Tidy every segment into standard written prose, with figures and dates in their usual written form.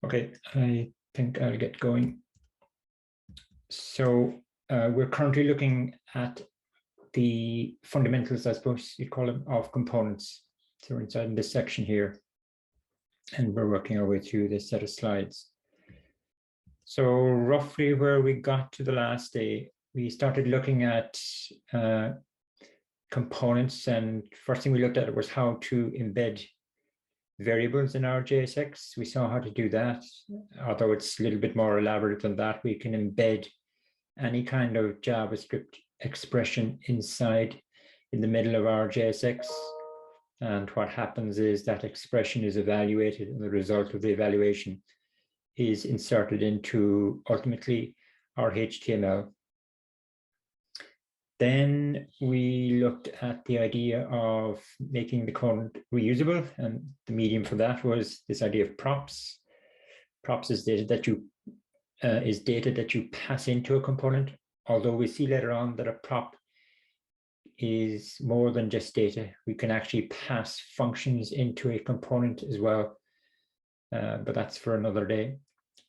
Okay, I think I'll get going. So we're currently looking at the fundamentals, I suppose you'd call them, of components. So we're inside this section here, and we're working our way through this set of slides. So roughly where we got to the last day, we started looking at components, and first thing we looked at was how to embed variables in our JSX. We saw how to do that, although it's a little bit more elaborate than that. We can embed any kind of JavaScript expression inside in the middle of our JSX. And what happens is that expression is evaluated, and the result of the evaluation is inserted into ultimately our HTML. Then we looked at the idea of making the code reusable, and the medium for that was this idea of props. Props is data that you pass into a component, although we see later on that a prop is more than just data. We can actually pass functions into a component as well, but that's for another day.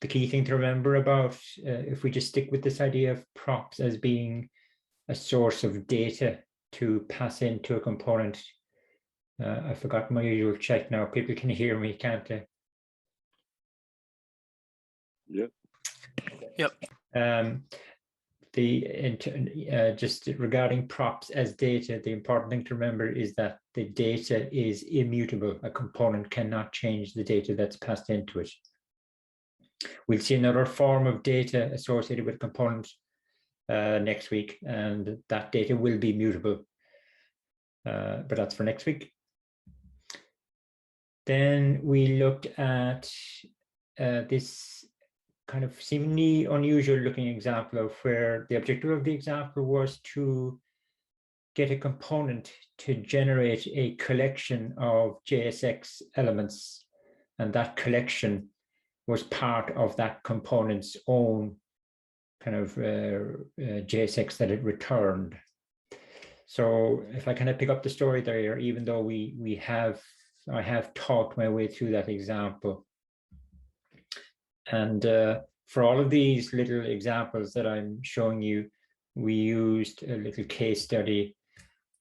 The key thing to remember about, if we just stick with this idea of props as being a source of data to pass into a component. I forgot my usual check now. People can hear me, can't they? Yep. Yep. Just regarding props as data, the important thing to remember is that the data is immutable. A component cannot change the data that's passed into it. We'll see another form of data associated with components next week, and that data will be mutable, but that's for next week. Then we looked at this kind of seemingly unusual looking example of where the objective of the example was to get a component to generate a collection of JSX elements, and that collection was part of that component's own kind of JSX that it returned. So if I kind of pick up the story there, even though I have talked my way through that example. And for all of these little examples that I'm showing you, we used a little case study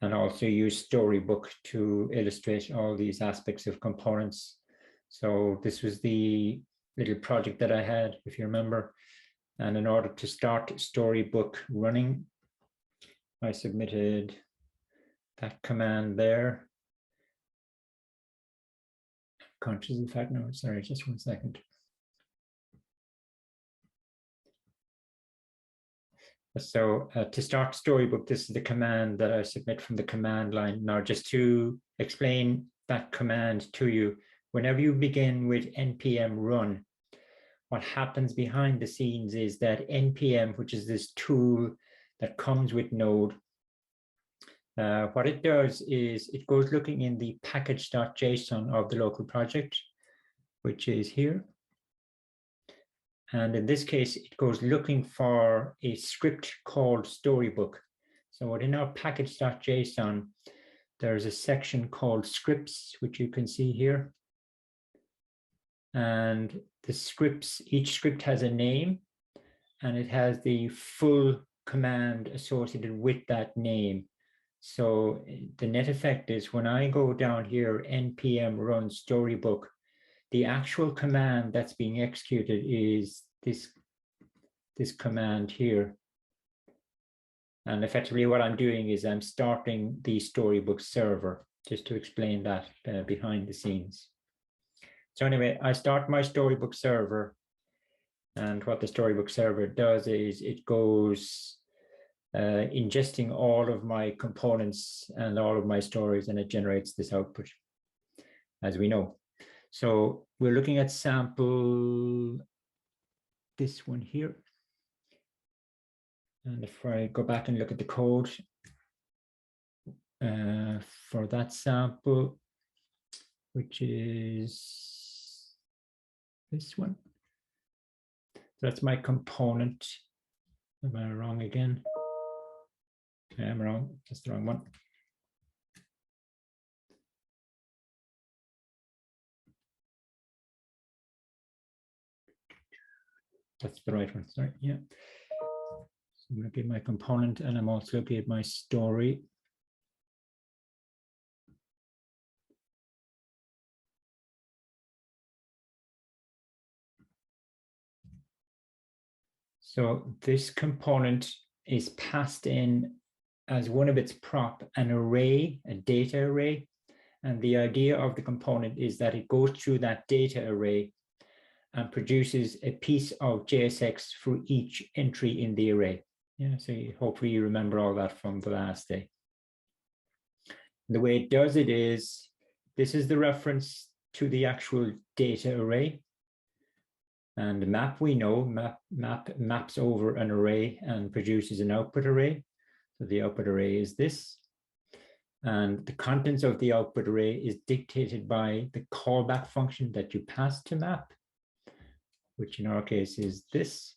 and also used Storybook to illustrate all these aspects of components. So this was the little project that I had, if you remember. And in order to start Storybook running, I submitted that command there. Conscious of the fact, no, sorry, just 1 second. So to start Storybook, this is the command that I submit from the command line. Now, just to explain that command to you, whenever you begin with npm run, what happens behind the scenes is that npm, which is this tool that comes with Node, what it does is it goes looking in the package.json of the local project, which is here. And in this case, it goes looking for a script called Storybook. So within our package.json, there's a section called scripts, which you can see here. And the scripts, each script has a name, and it has the full command associated with that name. So the net effect is when I go down here, npm run Storybook, the actual command that's being executed is this command here. And effectively what I'm doing is I'm starting the Storybook server, just to explain that behind the scenes. So anyway, I start my Storybook server, and what the Storybook server does is it goes ingesting all of my components and all of my stories, and it generates this output, as we know. So we're looking at sample, this one here. And if I go back and look at the code for that sample, which is this one. So that's my component. Am I wrong again? I'm wrong, that's the wrong one. that's the right one, sorry, yeah. So I'm looking at my component and I'm also looking at my story. So this component is passed in as one of its prop, an array, a data array. And the idea of the component is that it goes through that data array and produces a piece of JSX for each entry in the array. Yeah, so hopefully you remember all that from the last day. The way it does it is, this is the reference to the actual data array. And the map we know, map maps over an array and produces an output array. So the output array is this. And the contents of the output array is dictated by the callback function that you pass to map, which in our case is this.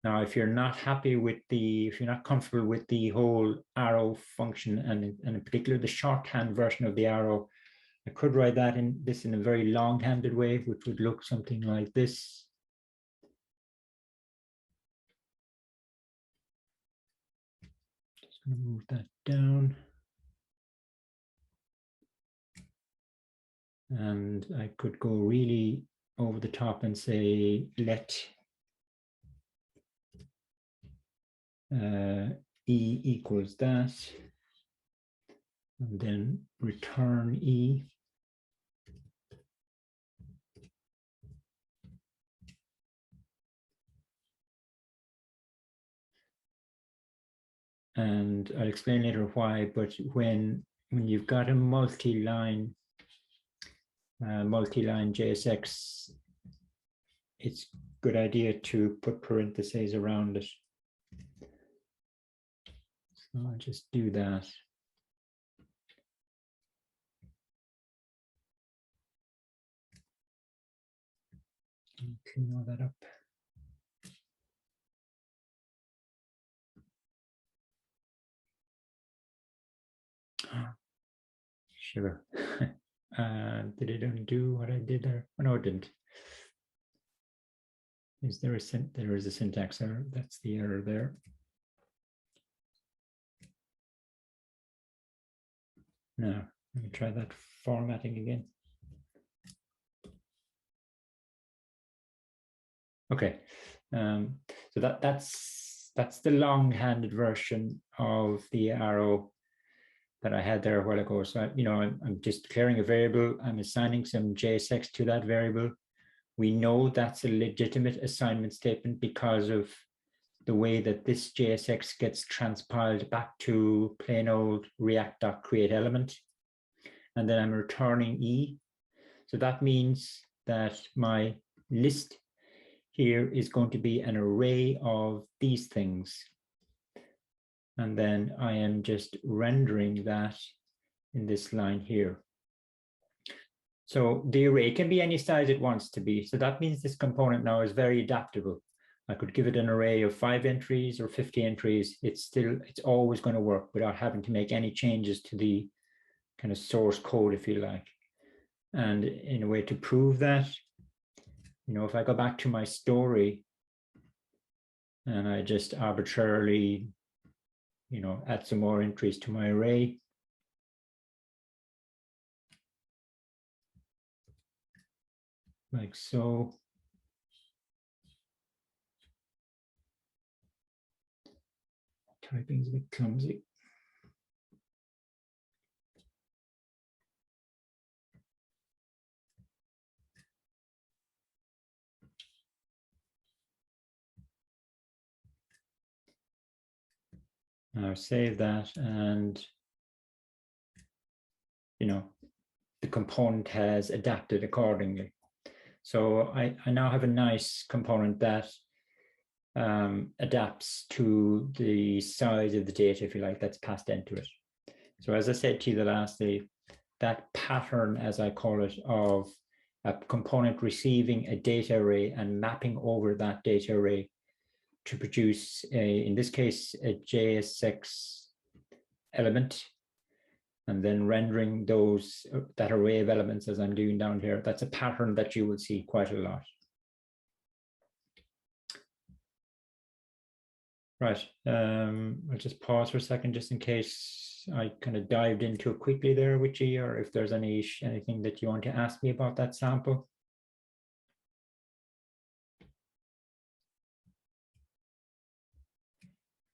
Now, if you're not happy with if you're not comfortable with the whole arrow function, and in particular the shorthand version of the arrow, I could write that in a very long-handed way, which would look something like this. Just going to move that down. And I could go really over the top and say, let E equals that, and then return E. And I'll explain later why, but when you've got a multi-line JSX, it's a good idea to put parentheses around it. So I'll just do that. Clean all that up. Sure. Did it undo what I did there? Oh, no, it didn't. Is there there is a syntax error? That's the error there. Now, let me try that formatting again. Okay, so that's the long-handed version of the arrow that I had there a while ago. So I'm just declaring a variable. I'm assigning some JSX to that variable. We know that's a legitimate assignment statement because of the way that this JSX gets transpiled back to plain old React.createElement. And then I'm returning E. So that means that my list here is going to be an array of these things. And then I am just rendering that in this line here. So the array can be any size it wants to be. So that means this component now is very adaptable. I could give it an array of 5 entries or 50 entries. It's always going to work without having to make any changes to the kind of source code, if you like. And in a way to prove that, if I go back to my story and I just arbitrarily, add some more entries to my array, like so. Typing's a bit clumsy. Now save that, and the component has adapted accordingly. So I now have a nice component that adapts to the size of the data, if you like, that's passed into it. So as I said to you the last day, that pattern, as I call it, of a component receiving a data array and mapping over that data array to produce, in this case, a JSX element, and then rendering that array of elements as I'm doing down here. That's a pattern that you will see quite a lot. Right. I'll just pause for a second just in case I kind of dived into it quickly there, Witchy, or if there's anything that you want to ask me about that sample.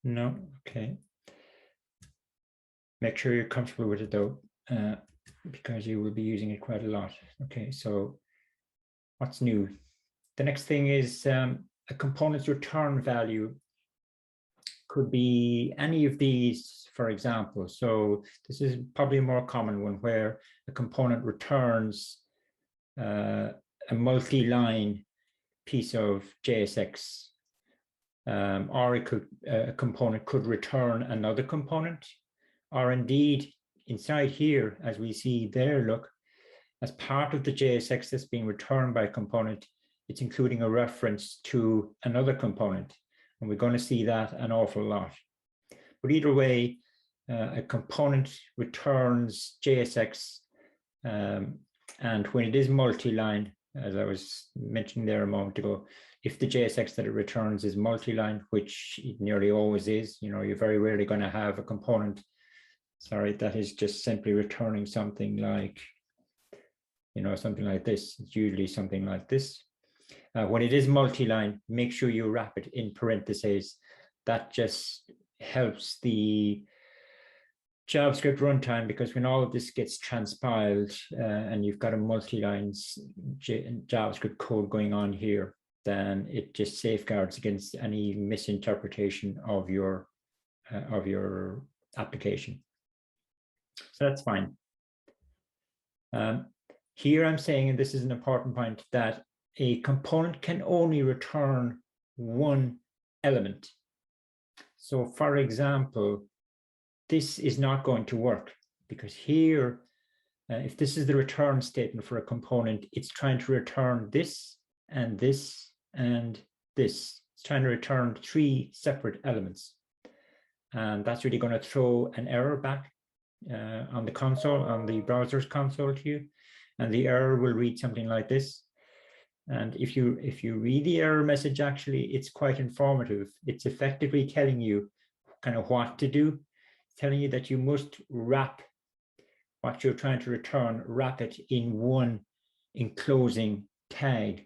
No, okay. Make sure you're comfortable with it though, because you will be using it quite a lot. Okay, so what's new? The next thing is a component's return value could be any of these, for example. So this is probably a more common one where a component returns a multi-line piece of JSX, or a component could return another component, or indeed inside here, as we see there, look, as part of the JSX that's being returned by a component, it's including a reference to another component. And we're going to see that an awful lot. But either way, a component returns JSX, and when it is multi-line, as I was mentioning there a moment ago, if the JSX that it returns is multi-line, which it nearly always is, you're very rarely going to have a component, that is just simply returning something like, something like this. It's usually something like this. When it is multi-line, make sure you wrap it in parentheses. That just helps the JavaScript runtime, because when all of this gets transpiled and you've got a multi-line JavaScript code going on here, then it just safeguards against any misinterpretation of your application. So that's fine. Here I'm saying, and this is an important point, that a component can only return one element. So for example, this is not going to work, because here, if this is the return statement for a component, it's trying to return this and this and this. It's trying to return 3 separate elements. And that's really going to throw an error back on the console, on the browser's console to you. And the error will read something like this. And if you read the error message, actually, it's quite informative. It's effectively telling you kind of what to do, telling you that you must wrap what you're trying to return, wrap it in one enclosing tag.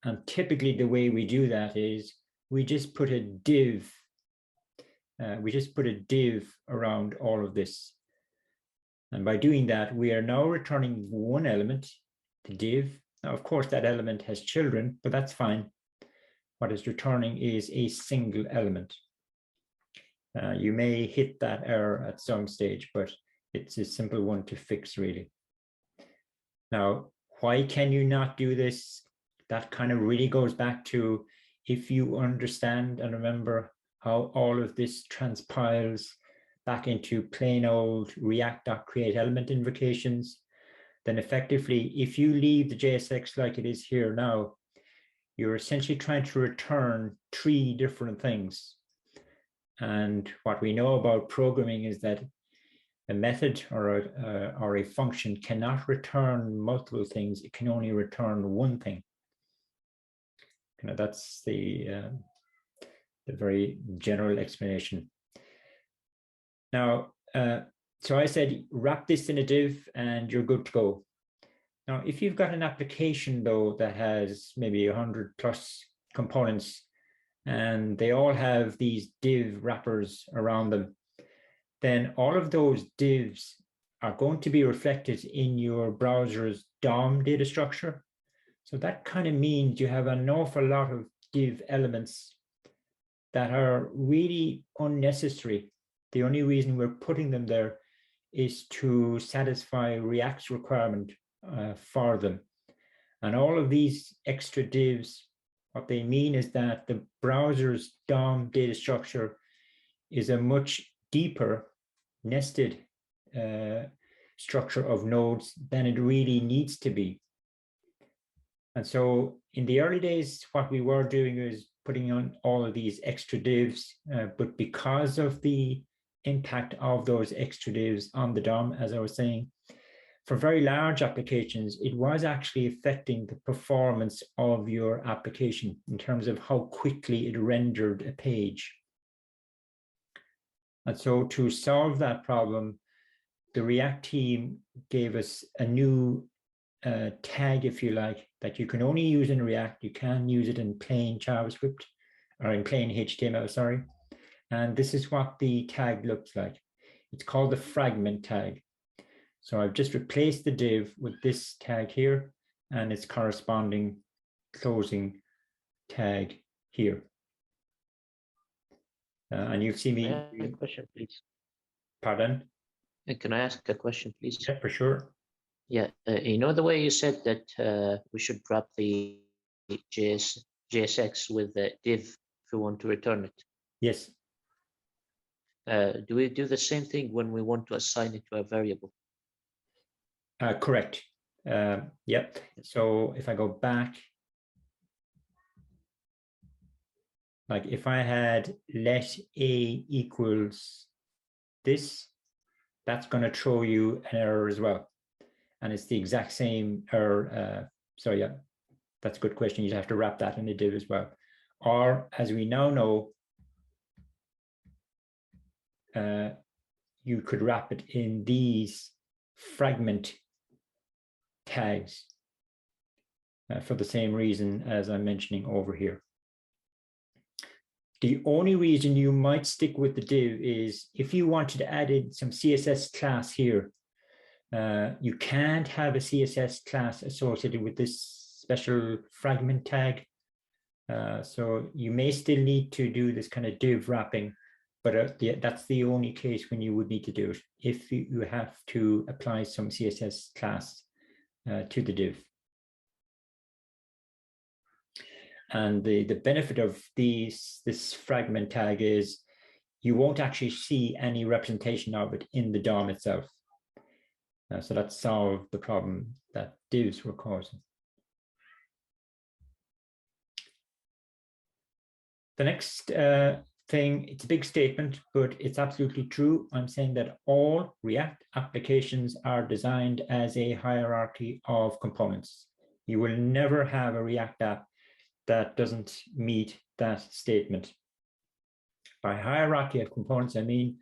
And typically the way we do that is we just put a div. Around all of this. And by doing that, we are now returning one element, the div. Now, of course, that element has children, but that's fine. What it's returning is a single element. You may hit that error at some stage, but it's a simple one to fix, really. Now, why can you not do this? That kind of really goes back to, if you understand and remember how all of this transpiles back into plain old React.create element invocations, then effectively, if you leave the JSX like it is here now, you're essentially trying to return 3 different things. And what we know about programming is that a method or a function cannot return multiple things. It can only return one thing. That's the very general explanation. Now, so I said, wrap this in a div and you're good to go. Now, if you've got an application, though, that has maybe 100+ components, and they all have these div wrappers around them, then all of those divs are going to be reflected in your browser's DOM data structure. So that kind of means you have an awful lot of div elements that are really unnecessary. The only reason we're putting them there is to satisfy React's requirement for them. And all of these extra divs, what they mean is that the browser's DOM data structure is a much deeper nested structure of nodes than it really needs to be. And so in the early days, what we were doing is putting on all of these extra divs, but because of the impact of those extra divs on the DOM, as I was saying, for very large applications, it was actually affecting the performance of your application in terms of how quickly it rendered a page. And so to solve that problem, the React team gave us a new tag, if you like, that you can only use in React. You can use it in plain JavaScript or in plain HTML, sorry. And this is what the tag looks like. It's called the fragment tag. So I've just replaced the div with this tag here and its corresponding closing tag here. And you'll see me. Can I ask a question, please? Pardon? Can I ask a question, please? Yeah, for sure. Yeah, you know the way you said that we should wrap the JSX with the div if we want to return it. Yes. Do we do the same thing when we want to assign it to a variable? Correct. Yep. So if I go back, like if I had let A equals this, that's going to throw you an error as well. And it's the exact same error. So yeah, that's a good question. You'd have to wrap that in a div as well. Or as we now know, you could wrap it in these fragment tags for the same reason as I'm mentioning over here. The only reason you might stick with the div is if you wanted to add in some CSS class here, you can't have a CSS class associated with this special fragment tag. So you may still need to do this kind of div wrapping, but that's the only case when you would need to do it, if you have to apply some CSS class to the div. And the benefit of this fragment tag is you won't actually see any representation of it in the DOM itself. So that solved the problem that divs were causing. The next thing, it's a big statement, but it's absolutely true. I'm saying that all React applications are designed as a hierarchy of components. You will never have a React app that doesn't meet that statement. By hierarchy of components, I mean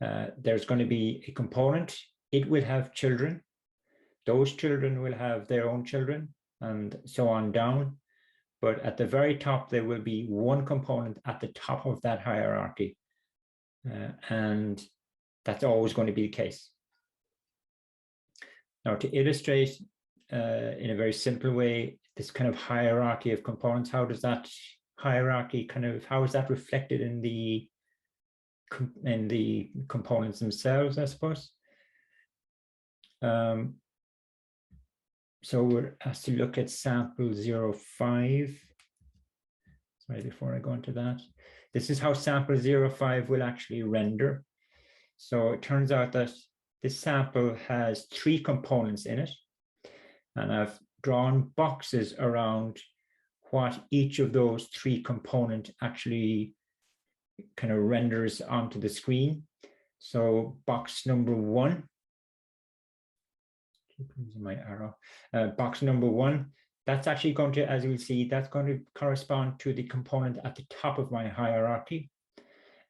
there's going to be a component. It will have children. Those children will have their own children, and so on down. But at the very top, there will be one component at the top of that hierarchy. And that's always going to be the case. Now, to illustrate in a very simple way, this kind of hierarchy of components, how does that hierarchy how is that reflected in the components themselves, I suppose? So we're asked to look at sample 05. Sorry, before I go into that, this is how sample 05 will actually render. So it turns out that this sample has 3 components in it, and I've drawn boxes around what each of those 3 components actually kind of renders onto the screen. So box number 1, my arrow, box number 1, that's actually going to, as you'll see, that's going to correspond to the component at the top of my hierarchy.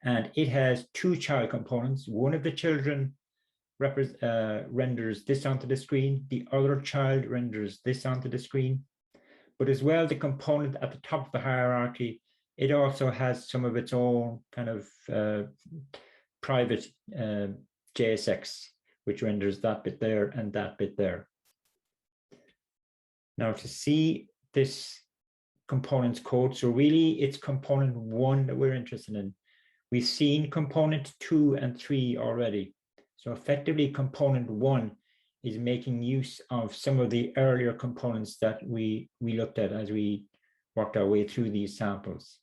And it has 2 child components. One of the children renders this onto the screen. The other child renders this onto the screen. But as well, the component at the top of the hierarchy, it also has some of its own kind of private JSX, which renders that bit there and that bit there. Now, to see this component's code, so really it's component 1 that we're interested in. We've seen component 2 and 3 already. So effectively, component 1 is making use of some of the earlier components that we looked at as we worked our way through these samples.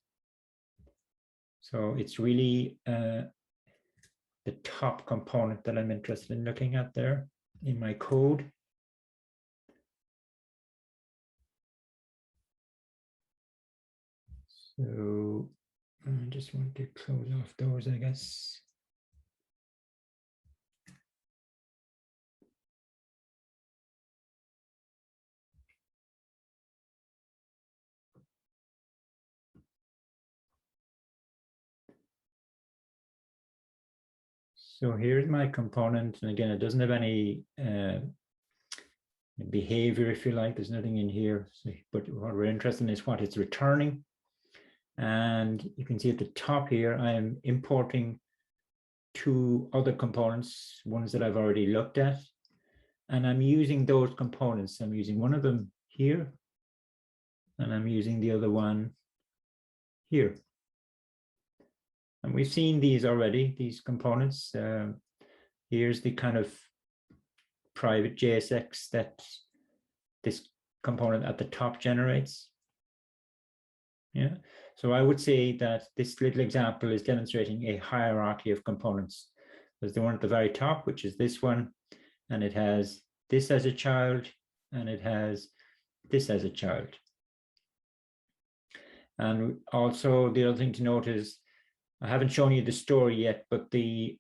So it's really the top component that I'm interested in looking at there in my code. So I just want to close off those, I guess. So here's my component, and again, it doesn't have any behavior, if you like. There's nothing in here, so, but what we're interested in is what it's returning. And you can see at the top here, I am importing two other components, ones that I've already looked at, and I'm using those components. I'm using one of them here, and I'm using the other one here. And we've seen these already, these components. Here's the kind of private JSX that this component at the top generates. Yeah, so I would say that this little example is demonstrating a hierarchy of components. There's the one at the very top, which is this one, and it has this as a child, and it has this as a child. And also the other thing to note is, I haven't shown you the story yet, but the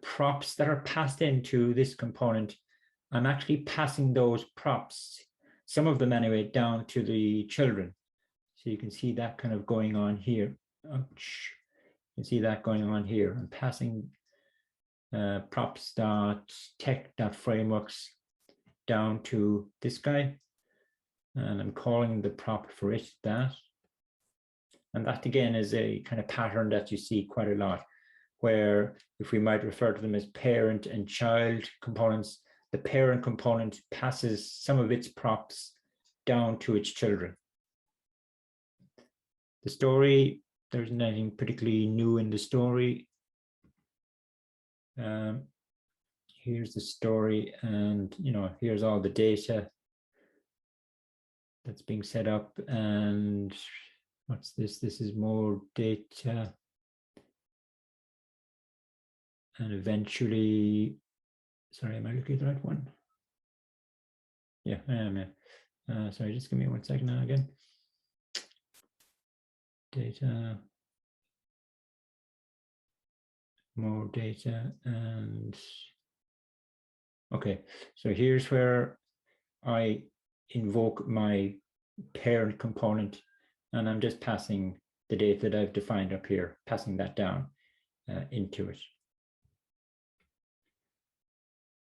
props that are passed into this component, I'm actually passing those props, some of them anyway, down to the children. So you can see that kind of going on here. Ouch. You can see that going on here. I'm passing props.tech.frameworks down to this guy, and I'm calling the prop for it that. And that again is a kind of pattern that you see quite a lot, where if we might refer to them as parent and child components, the parent component passes some of its props down to its children. The story, there's nothing particularly new in the story. Here's the story, and here's all the data that's being set up. And what's this? This is more data. And eventually, sorry, am I looking at the right one? Yeah, I am. Yeah. Sorry, just give me 1 second now again. Data, more data, and okay. So here's where I invoke my parent component, and I'm just passing the data that I've defined up here, passing that down into it.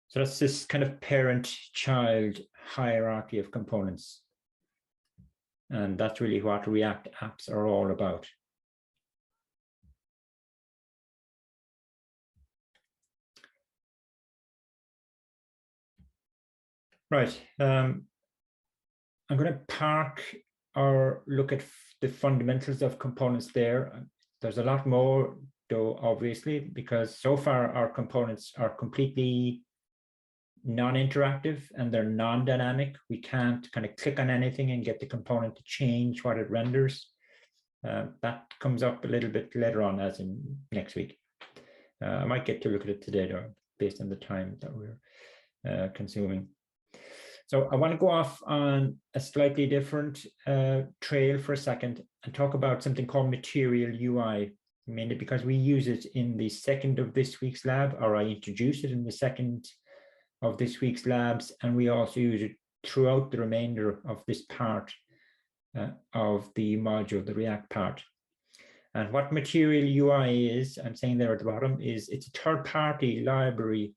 So that's this kind of parent-child hierarchy of components. And that's really what React apps are all about. Right. I'm going to park or look at the fundamentals of components there. There's a lot more, though, obviously, because so far our components are completely non-interactive and they're non-dynamic. We can't kind of click on anything and get the component to change what it renders. That comes up a little bit later on, as in next week. I might get to look at it today, though, based on the time that we're consuming. So I want to go off on a slightly different trail for a second and talk about something called Material UI, mainly because we use it in the second of this week's lab, or I introduce it in the second of this week's labs, and we also use it throughout the remainder of this part of the module, the React part. And what Material UI is, I'm saying there at the bottom, is it's a third-party library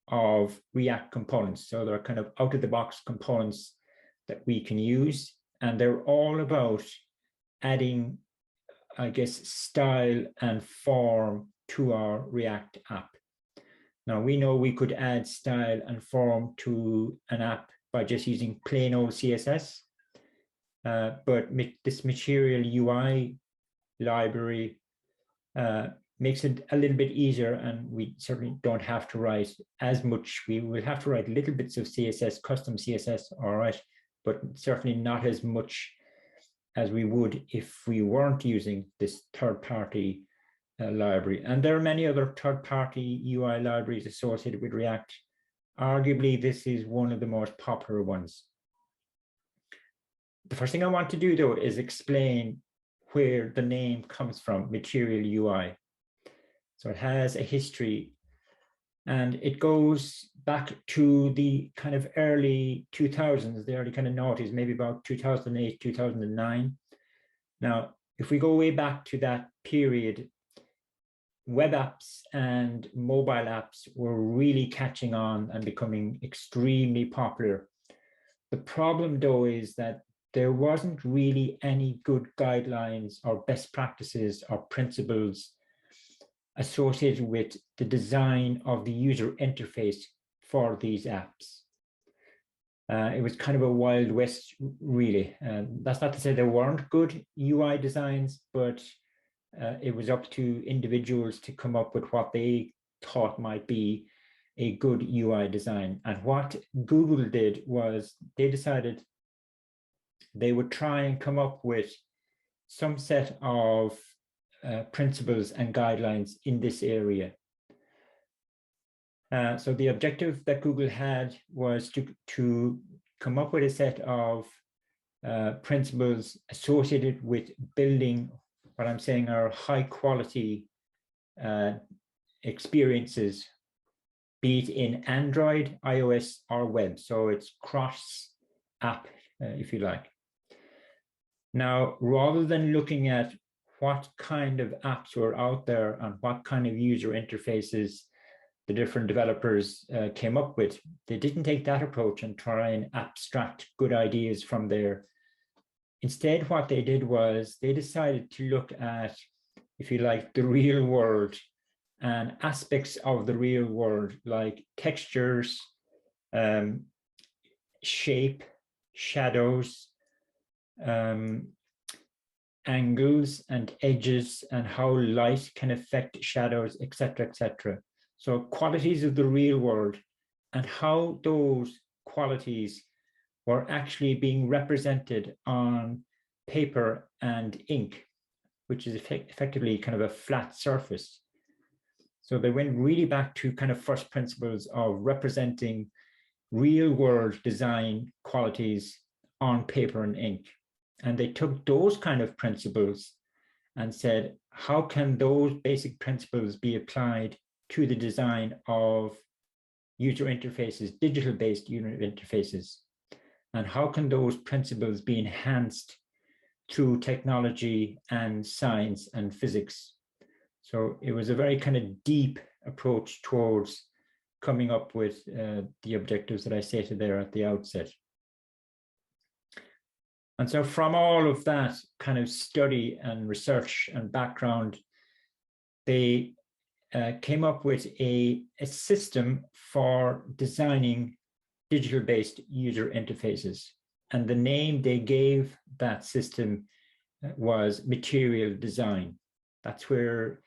of React components. So they're kind of out-of-the-box components that we can use, and they're all about adding, I guess, style and form to our React app. Now, we know we could add style and form to an app by just using plain old CSS, but this Material UI library makes it a little bit easier, and we certainly don't have to write as much. We will have to write little bits of CSS, custom CSS, all right, but certainly not as much as we would if we weren't using this third-party library. And there are many other third-party UI libraries associated with React. Arguably, this is one of the most popular ones. The first thing I want to do, though, is explain where the name comes from, Material UI. So it has a history, and it goes back to the kind of early 2000s, the early kind of noughties, maybe about 2008, 2009. Now, if we go way back to that period, web apps and mobile apps were really catching on and becoming extremely popular. The problem, though, is that there wasn't really any good guidelines or best practices or principles associated with the design of the user interface for these apps. It was kind of a wild west, really. That's not to say there weren't good UI designs, but it was up to individuals to come up with what they thought might be a good UI design. And what Google did was they decided they would try and come up with some set of principles and guidelines in this area. So the objective that Google had was to come up with a set of principles associated with building what I'm saying are high quality experiences, be it in Android, iOS, or web. So it's cross app, if you like. Now, rather than looking at what kind of apps were out there and what kind of user interfaces the different developers came up with, they didn't take that approach and try and abstract good ideas from there. Instead, what they did was they decided to look at, if you like, the real world and aspects of the real world, like textures, shape, shadows, angles and edges, and how light can affect shadows, etc., etc. So qualities of the real world and how those qualities were actually being represented on paper and ink, which is effectively kind of a flat surface. So they went really back to kind of first principles of representing real world design qualities on paper and ink. And they took those kind of principles and said, how can those basic principles be applied to the design of user interfaces, digital-based user interfaces? And how can those principles be enhanced through technology and science and physics? So it was a very kind of deep approach towards coming up with the objectives that I stated there at the outset. And so from all of that kind of study and research and background, they came up with a system for designing digital-based user interfaces. And the name they gave that system was material design. That's where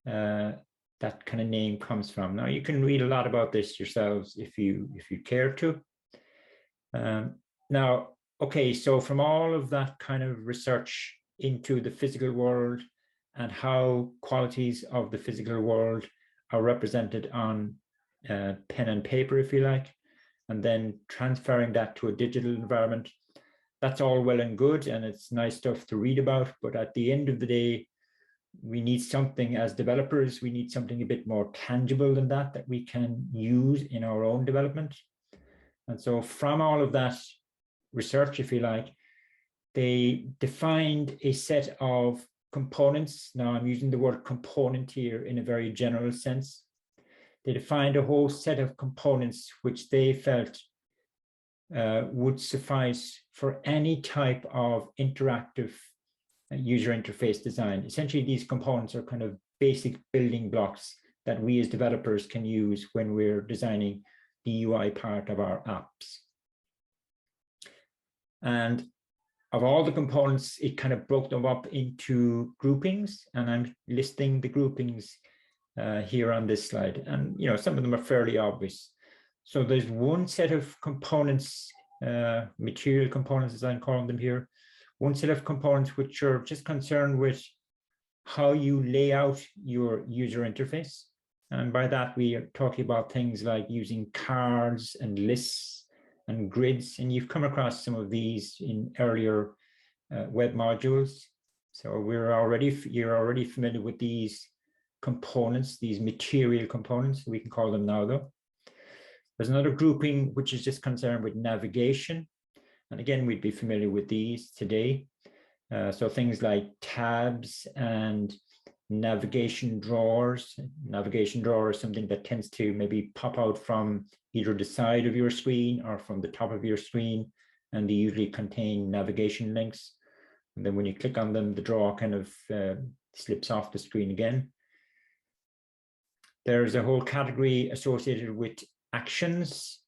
that kind of name comes from. Now, you can read a lot about this yourselves if you care to. Now, okay, so from all of that kind of research into the physical world and how qualities of the physical world are represented on pen and paper, if you like, and then transferring that to a digital environment, that's all well and good, and it's nice stuff to read about. But at the end of the day, we need something as developers, we need something a bit more tangible than that, that we can use in our own development. And so from all of that research, if you like, they defined a set of components. Now I'm using the word component here in a very general sense. They defined a whole set of components which they felt would suffice for any type of interactive user interface design. Essentially, these components are kind of basic building blocks that we as developers can use when we're designing the UI part of our apps. And of all the components, it kind of broke them up into groupings, and I'm listing the groupings here on this slide. And some of them are fairly obvious. So there's one set of components, material components as I'm calling them here, one set of components which are just concerned with how you lay out your user interface. And by that, we are talking about things like using cards and lists and grids. And you've come across some of these in earlier web modules. So you're already familiar with these components, these material components, we can call them now though. There's another grouping which is just concerned with navigation. And again, we'd be familiar with these today. So things like tabs and navigation drawers. Navigation drawer is something that tends to maybe pop out from either the side of your screen or from the top of your screen, and they usually contain navigation links. And then when you click on them, the drawer kind of slips off the screen again. There's a whole category associated with actions.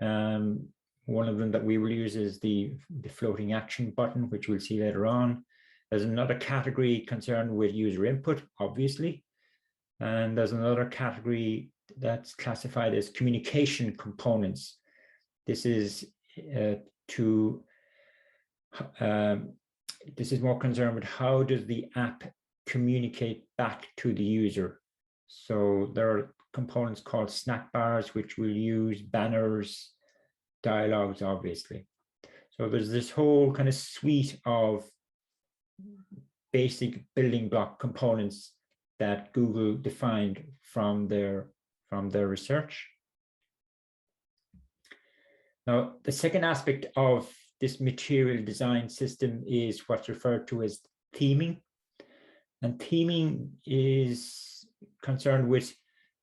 One of them that we will use is the floating action button, which we'll see later on. There's another category concerned with user input, obviously. And there's another category that's classified as communication components. This is this is more concerned with how does the app communicate back to the user. So there are components called snack bars, which will use banners, dialogues, obviously. So there's this whole kind of suite of basic building block components that Google defined from their research. Now, the second aspect of this material design system is what's referred to as theming. And theming is concerned with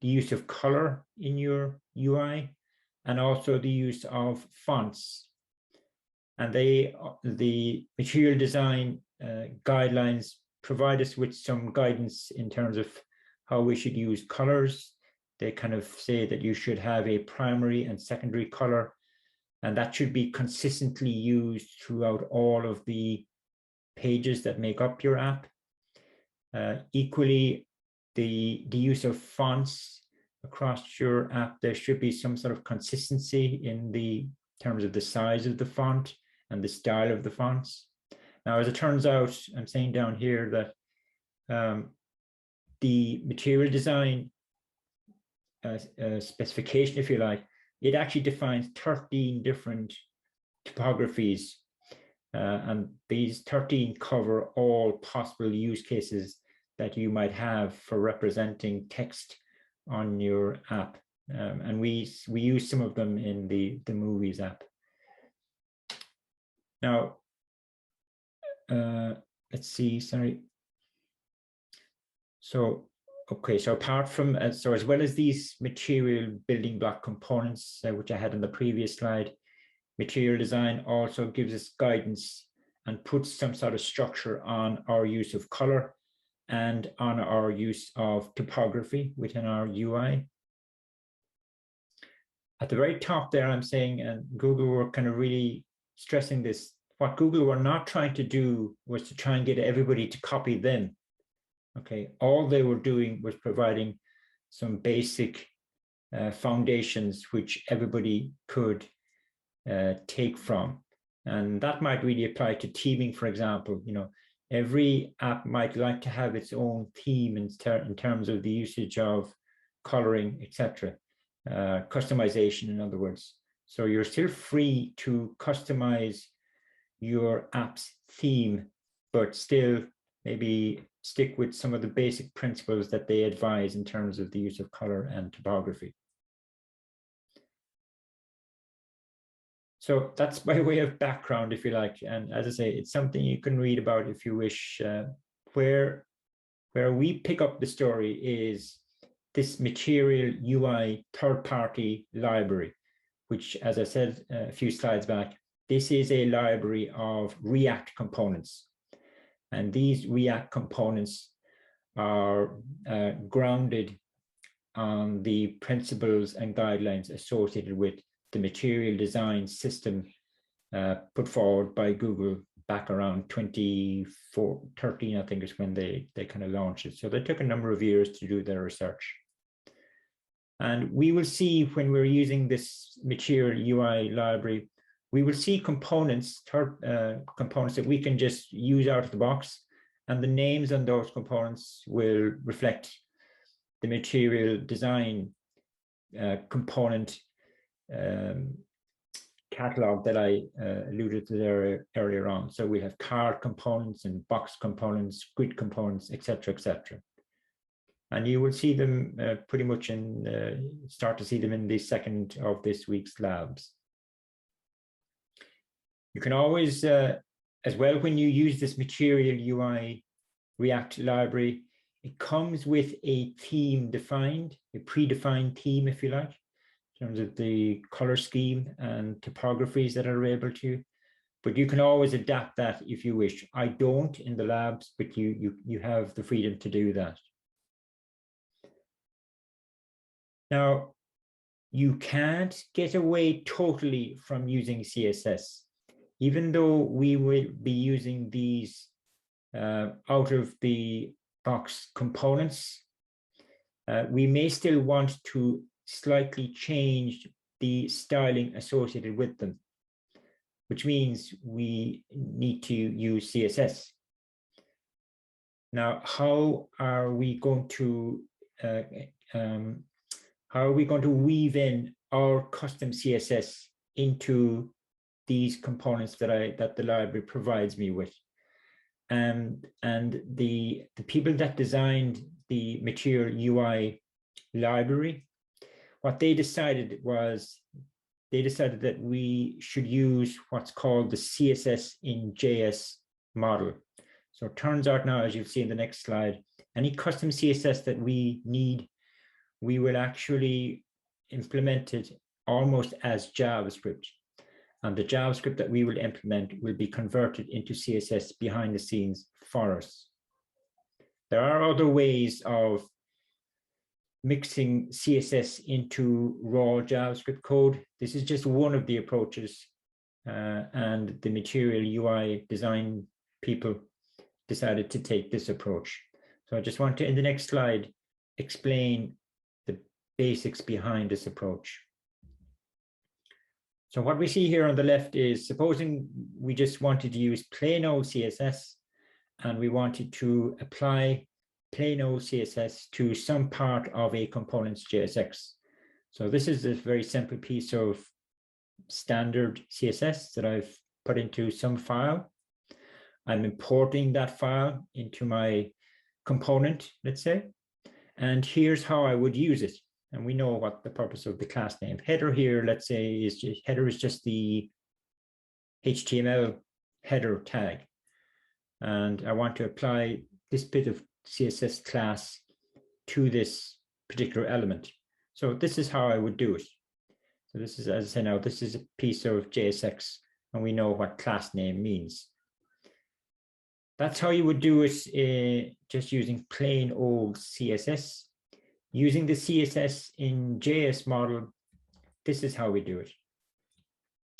the use of color in your UI and also the use of fonts. And the material design guidelines provide us with some guidance in terms of how we should use colors. They kind of say that you should have a primary and secondary color, and that should be consistently used throughout all of the pages that make up your app. Equally, the use of fonts across your app, there should be some sort of consistency in the terms of the size of the font and the style of the fonts. Now, as it turns out, I'm saying down here that the material design specification, if you like, it actually defines 13 different typographies. And these 13 cover all possible use cases that you might have for representing text on your app. And we use some of them in the Movies app. Now, let's see, sorry. So, okay, so apart from, so as well as these material building block components, which I had in the previous slide, material design also gives us guidance and puts some sort of structure on our use of color and on our use of typography within our UI. At the very top there, I'm saying, and Google were kind of really stressing this, what Google were not trying to do was to try and get everybody to copy them. Okay, all they were doing was providing some basic foundations which everybody could take from. And that might really apply to theming, for example. You know, every app might like to have its own theme in terms of the usage of coloring, etc. Customization, in other words. So you're still free to customize your app's theme, but still maybe stick with some of the basic principles that they advise in terms of the use of color and typography. So that's by way of background, if you like. And as I say, it's something you can read about if you wish. Where we pick up the story is this material UI third-party library, which, as I said a few slides back, this is a library of React components. And these React components are grounded on the principles and guidelines associated with the material design system put forward by Google back around 2013, I think is when they kind of launched it. So they took a number of years to do their research. And we will see when we're using this material UI library, we will see components, components that we can just use out of the box, and the names on those components will reflect the material design component catalog that I alluded to there earlier on. So we have card components and box components, grid components, etc., etc. And you will see them pretty much start to see them in the second of this week's labs. You can always, as well, when you use this material UI React library. It comes with a theme defined, a predefined theme, if you like, in terms of the color scheme and typographies that are available to you. But you can always adapt that if you wish. I don't in the labs, but you have the freedom to do that. Now, you can't get away totally from using CSS, even though we will be using these out of the box components. We may still want to slightly change the styling associated with them, which means we need to use CSS. Now, how are we going to weave in our custom CSS into these components that the library provides me with? And the people that designed the Material UI library, what they decided was that we should use what's called the CSS-in-JS model. So it turns out now, as you'll see in the next slide, any custom CSS that we need, we will actually implement it almost as JavaScript. And the JavaScript that we will implement will be converted into CSS behind the scenes for us. There are other ways of mixing CSS into raw JavaScript code. This is just one of the approaches, and the Material UI design people decided to take this approach. So I just want to, in the next slide, explain the basics behind this approach. So what we see here on the left is, supposing we just wanted to use plain old CSS and we wanted to apply plain old CSS to some part of a component's JSX. So this is a very simple piece of standard CSS that I've put into some file. I'm importing that file into my component, let's say, and here's how I would use it. And we know what the purpose of the class name. Header here, let's say, is just, header is just the HTML header tag. And I want to apply this bit of CSS class to this particular element. So this is how I would do it. So this is, as I say now, this is a piece of JSX, and we know what class name means. That's how you would do it, just using plain old CSS. Using the CSS-in-JS model, this is how we do it.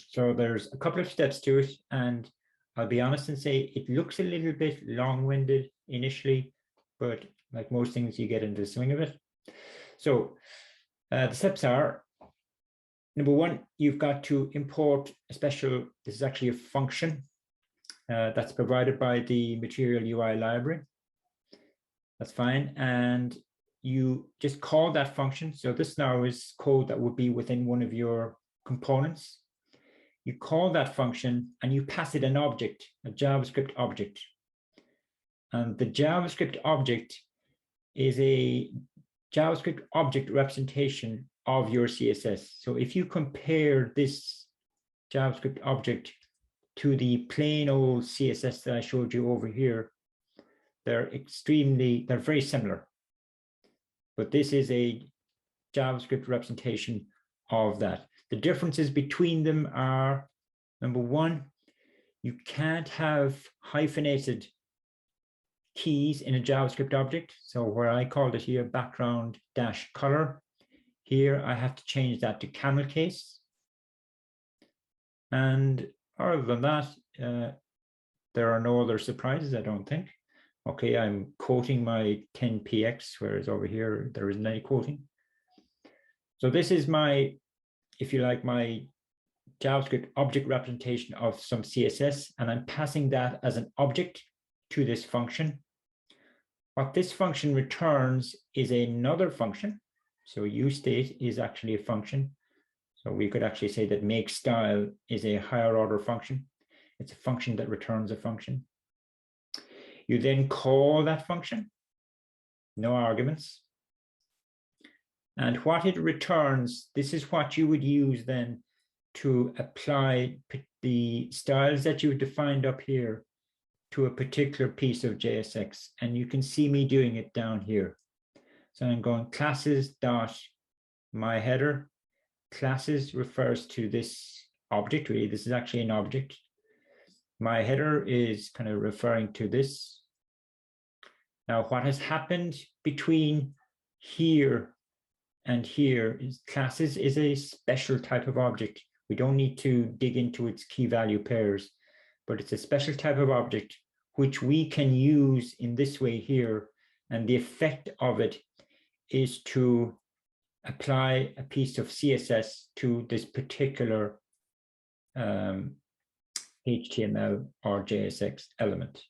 So there's a couple of steps to it, and I'll be honest and say it looks a little bit long-winded initially, but like most things, you get into the swing of it. So the steps are, number one, you've got to import a special, this is actually a function that's provided by the Material UI library. That's fine. And you just call that function. So this now is code that would be within one of your components. You call that function and you pass it an object, a JavaScript object. And the JavaScript object is a JavaScript object representation of your CSS. So if you compare this JavaScript object to the plain old CSS that I showed you over here, they're very similar. But this is a JavaScript representation of that. The differences between them are, number one, you can't have hyphenated keys in a JavaScript object. So where I called it here background dash color, here I have to change that to camel case. And other than that, there are no other surprises, I don't think. Okay, I'm quoting my 10px, whereas over here, there isn't any quoting. So this is my, if you like, my JavaScript object representation of some CSS, and I'm passing that as an object to this function. What this function returns is another function. So useState is actually a function. So we could actually say that makeStyle is a higher order function. It's a function that returns a function. You then call that function, no arguments. And what it returns, this is what you would use then to apply the styles that you defined up here to a particular piece of JSX, and you can see me doing it down here. So I'm going classes dot my header. Classes refers to this object, really. This is actually an object. My header is kind of referring to this. Now, what has happened between here and here is classes is a special type of object. We don't need to dig into its key value pairs, but it's a special type of object which we can use in this way here. And the effect of it is to apply a piece of CSS to this particular HTML or JSX element.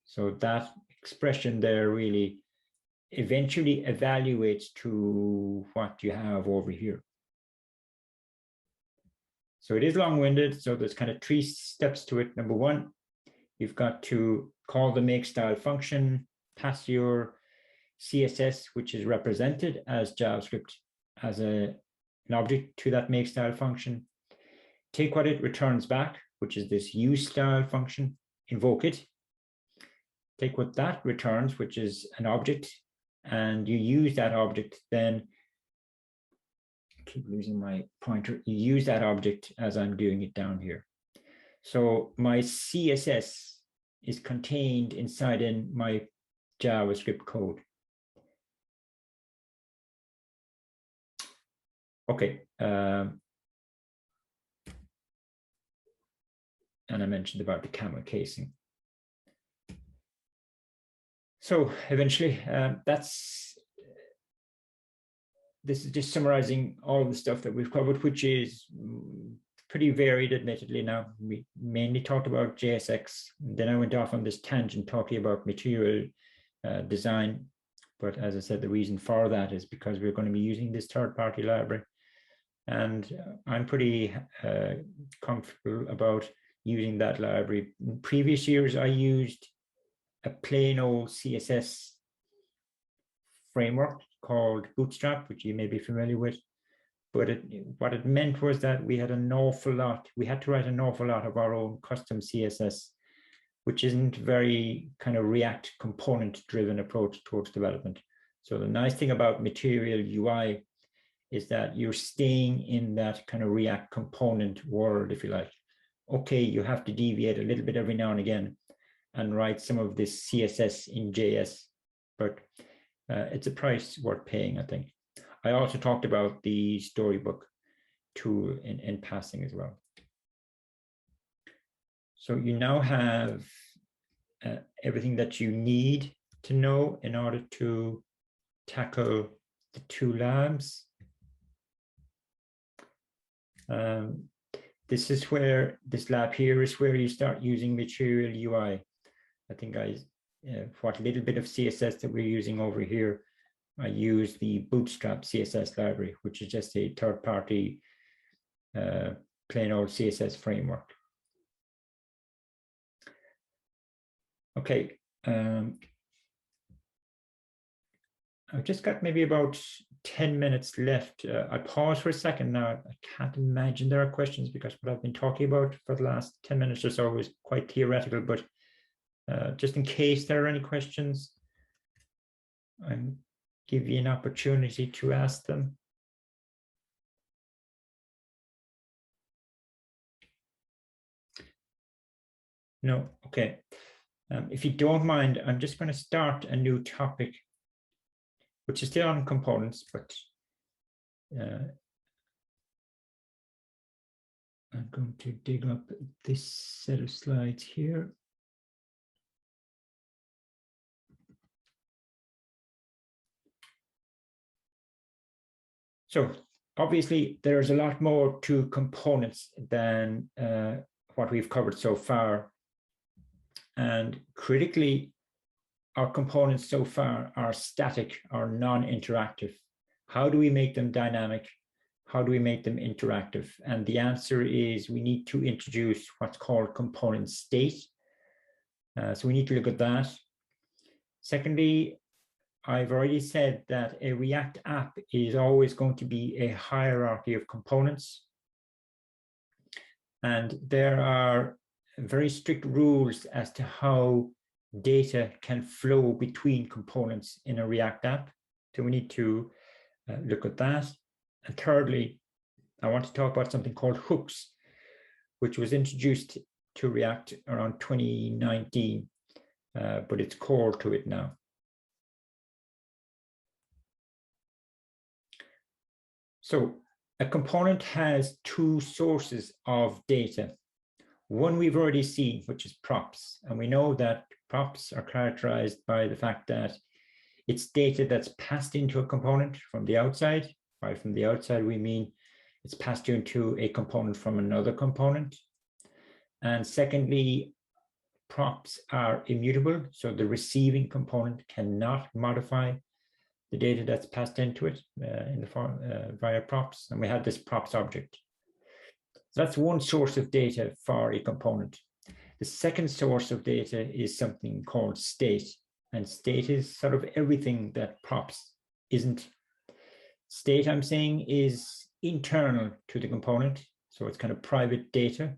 So that expression there really eventually evaluates to what you have over here. So it is long-winded, so there's kind of 3 steps to it. Number 1, you've got to call the makeStyle function, pass your CSS, which is represented as JavaScript, as an object to that makeStyle function. Take what it returns back, which is this useStyle function, invoke it. Take what that returns, which is an object, and you use that object then, I keep losing my pointer, you use that object as I'm doing it down here. So my CSS is contained inside in my JavaScript code. Okay. And I mentioned about the camel casing. So eventually, this is just summarizing all of the stuff that we've covered, which is pretty varied, admittedly. Now, we mainly talked about JSX. Then I went off on this tangent talking about material design. But as I said, the reason for that is because we're going to be using this third-party library. And I'm pretty comfortable about using that library. In previous years, I used a plain old CSS framework called Bootstrap, which you may be familiar with. But what it meant was that we had to write an awful lot of our own custom CSS, which isn't very kind of React component-driven approach towards development. So the nice thing about Material UI is that you're staying in that kind of React component world, if you like. Okay, you have to deviate a little bit every now and again and write some of this CSS-in-JS, but it's a price worth paying, I think. I also talked about the Storybook tool in passing as well. So you now have everything that you need to know in order to tackle the 2 labs. This lab here is where you start using Material UI. I think what little bit of CSS that we're using over here, I use the Bootstrap CSS library, which is just a third-party plain old CSS framework. Okay, I've just got maybe about 10 minutes left. I'll pause for a second now. I can't imagine there are questions because what I've been talking about for the last 10 minutes or so is quite theoretical, but just in case there are any questions, I'll give you an opportunity to ask them. No, okay. If you don't mind, I'm just going to start a new topic, which is still on components, but I'm going to dig up this set of slides here. So obviously, there's a lot more to components than what we've covered so far. And critically, our components so far are static or non-interactive. How do we make them dynamic? How do we make them interactive? And the answer is we need to introduce what's called component state. So we need to look at that. Secondly, I've already said that a React app is always going to be a hierarchy of components. And there are very strict rules as to how data can flow between components in a React app. So we need to look at that. And thirdly, I want to talk about something called hooks, which was introduced to React around 2019, but it's core to it now. So a component has two sources of data. One we've already seen, which is props. And we know that props are characterized by the fact that it's data that's passed into a component from the outside. By from the outside, we mean it's passed into a component from another component. And secondly, props are immutable. So the receiving component cannot modify the data that's passed into it in the form via props. And we have this props object. So that's one source of data for a component. The second source of data is something called state. And state is sort of everything that props isn't. State, I'm saying, is internal to the component. So it's kind of private data,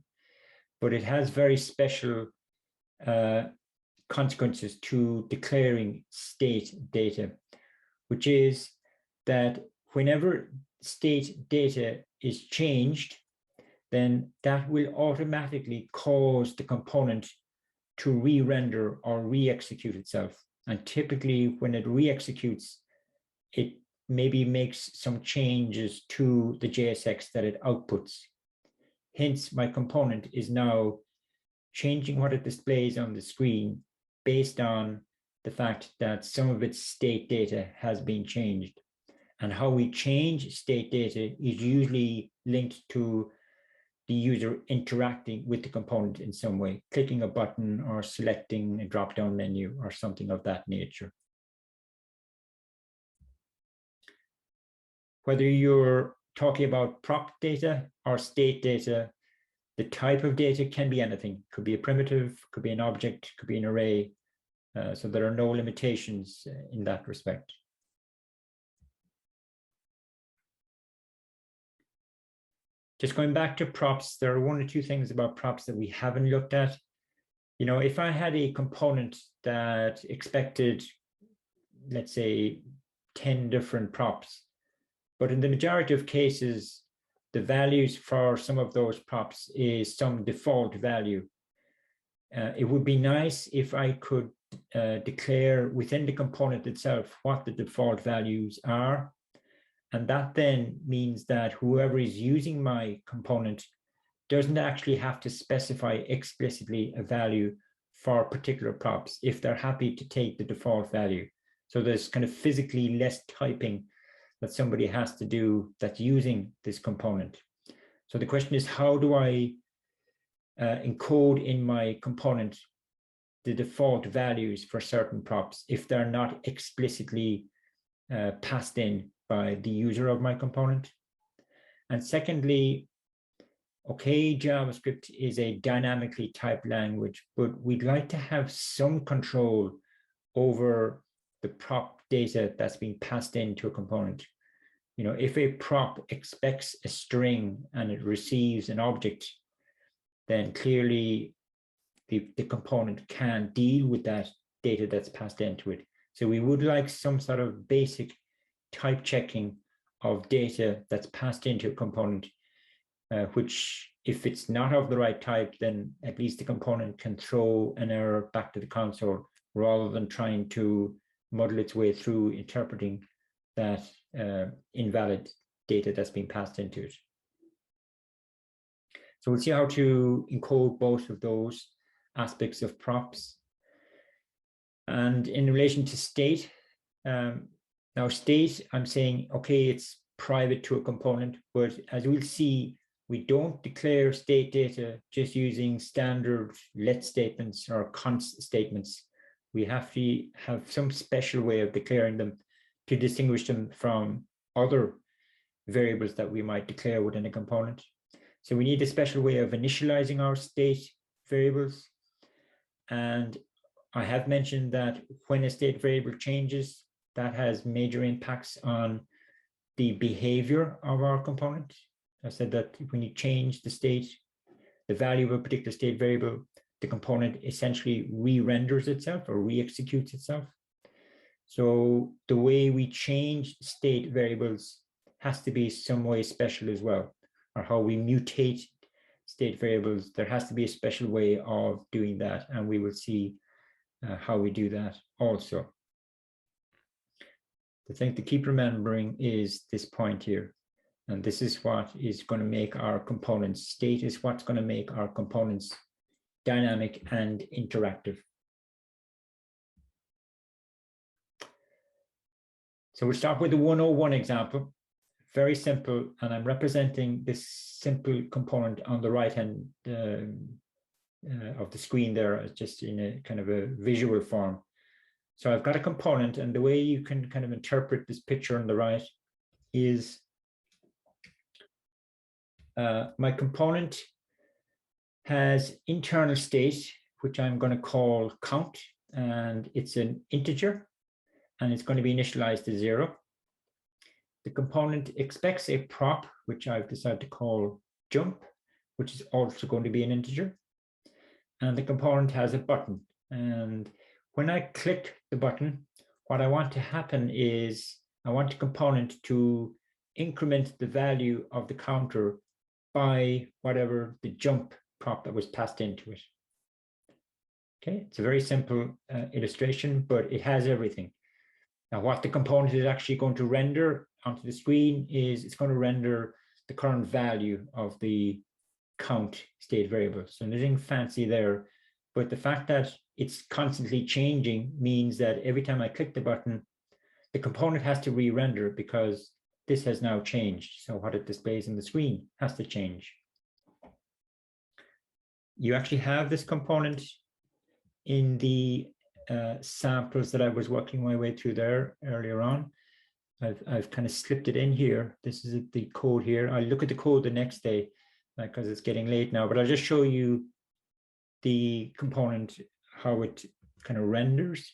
but it has very special consequences to declaring state data, which is that whenever state data is changed, then that will automatically cause the component to re-render or re-execute itself. And typically when it re-executes, it maybe makes some changes to the JSX that it outputs. Hence, my component is now changing what it displays on the screen based on the fact that some of its state data has been changed. And how we change state data is usually linked to the user interacting with the component in some way, clicking a button or selecting a drop-down menu or something of that nature. Whether you're talking about prop data or state data, the type of data can be anything. Could be a primitive, could be an object, could be an array. So there are no limitations in that respect. Just going back to props, there are one or two things about props that we haven't looked at. You know, if I had a component that expected, let's say, 10 different props, but in the majority of cases, the values for some of those props is some default value. It would be nice if I could declare within the component itself what the default values are. And that then means that whoever is using my component doesn't actually have to specify explicitly a value for particular props if they're happy to take the default value. So there's kind of physically less typing that somebody has to do that's using this component. So the question is, how do I encode in my component the default values for certain props if they're not explicitly passed in by the user of my component? And secondly, okay, JavaScript is a dynamically typed language, but we'd like to have some control over the prop data that's being passed into a component. You know, if a prop expects a string and it receives an object, then clearly the component can deal with that data that's passed into it. So we would like some sort of basic type checking of data that's passed into a component, which if it's not of the right type, then at least the component can throw an error back to the console rather than trying to muddle its way through interpreting that invalid data that's being passed into it. So we'll see how to encode both of those aspects of props. And in relation to state, now state, I'm saying, okay, it's private to a component, but as we'll see, we don't declare state data just using standard let statements or const statements. We have to have some special way of declaring them to distinguish them from other variables that we might declare within a component. So we need a special way of initializing our state variables. And I have mentioned that when a state variable changes, that has major impacts on the behavior of our component. I said that when you change the state, the value of a particular state variable, the component essentially re-renders itself or re-executes itself. So the way we change state variables has to be some way special as well, or how we mutate state variables. There has to be a special way of doing that, and we will see how we do that also. The thing to keep remembering is this point here, and this is what is going to make our components. State is what's going to make our components dynamic and interactive. So we'll start with the 101 example. Very simple, and I'm representing this simple component on the right hand of the screen there, just in a kind of a visual form. So I've got a component, and the way you can kind of interpret this picture on the right is my component has internal state, which I'm going to call count, and it's an integer, and it's going to be initialized to 0. The component expects a prop, which I've decided to call jump, which is also going to be an integer. And the component has a button. And when I click the button, what I want to happen is I want the component to increment the value of the counter by whatever the jump prop that was passed into it. Okay, it's a very simple illustration, but it has everything. Now, what the component is actually going to render onto the screen is it's going to render the current value of the count state variable. So nothing fancy there, but the fact that it's constantly changing means that every time I click the button, the component has to re-render because this has now changed. So what it displays on the screen has to change. You actually have this component in the samples that I was working my way through there earlier on. I've kind of slipped it in here. This is the code here. I'll look at the code the next day because it's getting late now, but I'll just show you the component, how it kind of renders.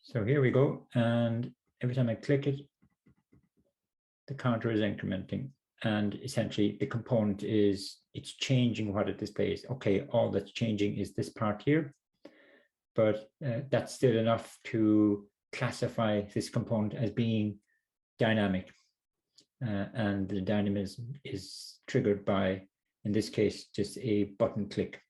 So here we go. And every time I click it, the counter is incrementing. And essentially the component is, it's changing what it displays. Okay, all that's changing is this part here, but that's still enough to classify this component as being dynamic. And the dynamism is triggered by, in this case, just a button click.